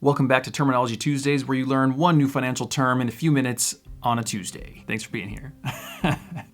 Welcome back to Terminology Tuesdays, where you learn one new financial term in a few minutes on a Tuesday. Thanks for being here.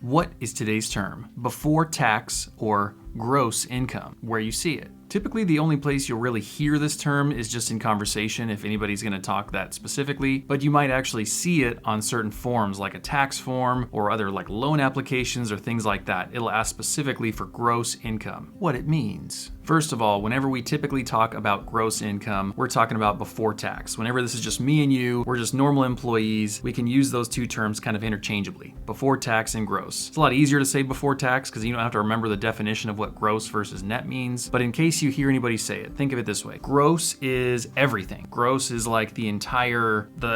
What is today's term? Before tax or gross income, where you see it. Typically, the only place you'll really hear this term is just in conversation if anybody's going to talk that specifically, but you might actually see it on certain forms like a tax form or other like loan applications or things like that. It'll ask specifically for gross income, what it means. First of all, whenever we typically talk about gross income, we're talking about before tax. Whenever this is just me and you, we're just normal employees, we can use those two terms kind of interchangeably, before tax and gross. It's a lot easier to say before tax because you don't have to remember the definition of what gross versus net means, but in case you hear anybody say it, think of it this way. Gross is everything. Gross is like the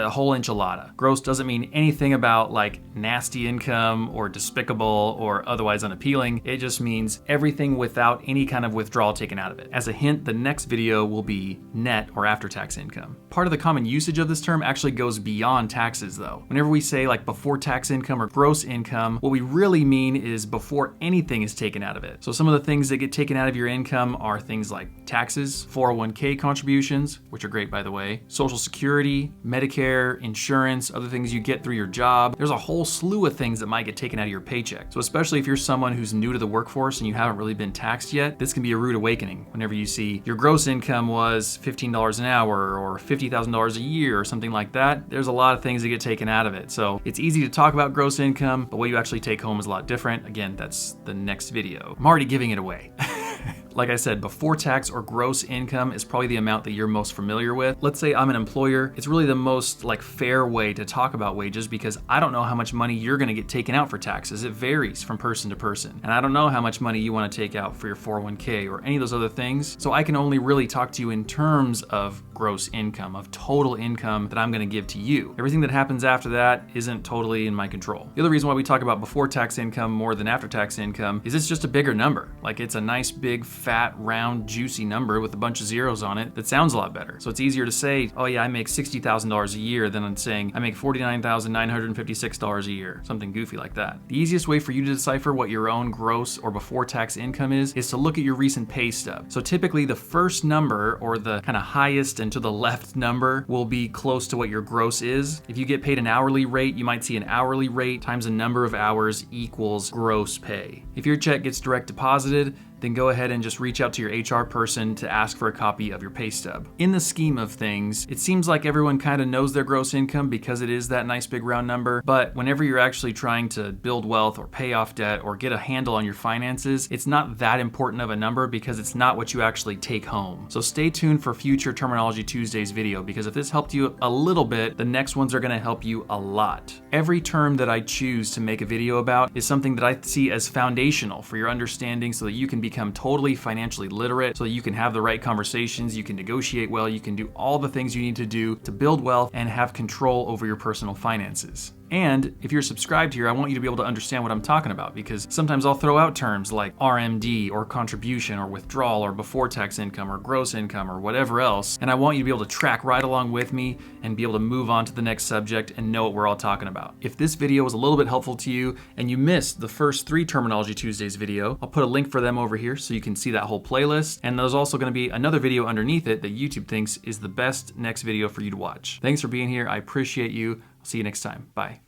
whole enchilada. Gross doesn't mean anything about like nasty income or despicable or otherwise unappealing. It just means everything without any kind of withdrawal taken out of it. As a hint, the next video will be net or after-tax income. Part of the common usage of this term actually goes beyond taxes though. Whenever we say like before tax income or gross income, what we really mean is before anything is taken out of it. So some of the things that get taken out of your income are things like taxes, 401k contributions, which are great by the way, Social Security, Medicare, insurance, other things you get through your job. There's a whole slew of things that might get taken out of your paycheck. So especially if you're someone who's new to the workforce and you haven't really been taxed yet, this can be a rude awakening whenever you see your gross income was $15 an hour or $50,000 a year or something like that. There's a lot of things that get taken out of it. So it's easy to talk about gross income, but what you actually take home is a lot different. Again, that's the next video. I'm already giving it away. Like I said, before tax or gross income is probably the amount that you're most familiar with. Let's say I'm an employer. It's really the most like fair way to talk about wages because I don't know how much money you're gonna get taken out for taxes. It varies from person to person. And I don't know how much money you wanna take out for your 401k or any of those other things. So I can only really talk to you in terms of gross income, of total income that I'm gonna give to you. Everything that happens after that isn't totally in my control. The other reason why we talk about before tax income more than after tax income is it's just a bigger number. Like it's a nice big fat, round, juicy number with a bunch of zeros on it that sounds a lot better. So it's easier to say, oh yeah, I make $60,000 a year than I'm saying I make $49,956 a year, something goofy like that. The easiest way for you to decipher what your own gross or before tax income is to look at your recent pay stub. So typically the first number or the kind of highest and to the left number will be close to what your gross is. If you get paid an hourly rate, you might see an hourly rate times the number of hours equals gross pay. If your check gets direct deposited, then go ahead and just reach out to your HR person to ask for a copy of your pay stub. In the scheme of things, it seems like everyone kind of knows their gross income because it is that nice big round number, but whenever you're actually trying to build wealth or pay off debt or get a handle on your finances, it's not that important of a number because it's not what you actually take home. So stay tuned for future Terminology Tuesdays video because if this helped you a little bit, the next ones are gonna help you a lot. Every term that I choose to make a video about is something that I see as foundational for your understanding so that you can become totally financially literate, so that you can have the right conversations, you can negotiate well, you can do all the things you need to do to build wealth and have control over your personal finances. And if you're subscribed here, I want you to be able to understand what I'm talking about because sometimes I'll throw out terms like RMD or contribution or withdrawal or before tax income or gross income or whatever else. And I want you to be able to track right along with me and be able to move on to the next subject and know what we're all talking about. If this video was a little bit helpful to you and you missed the first 3 Terminology Tuesdays video, I'll put a link for them over here so you can see that whole playlist. And there's also going to be another video underneath it that YouTube thinks is the best next video for you to watch. Thanks for being here. I appreciate you. I'll see you next time. Bye.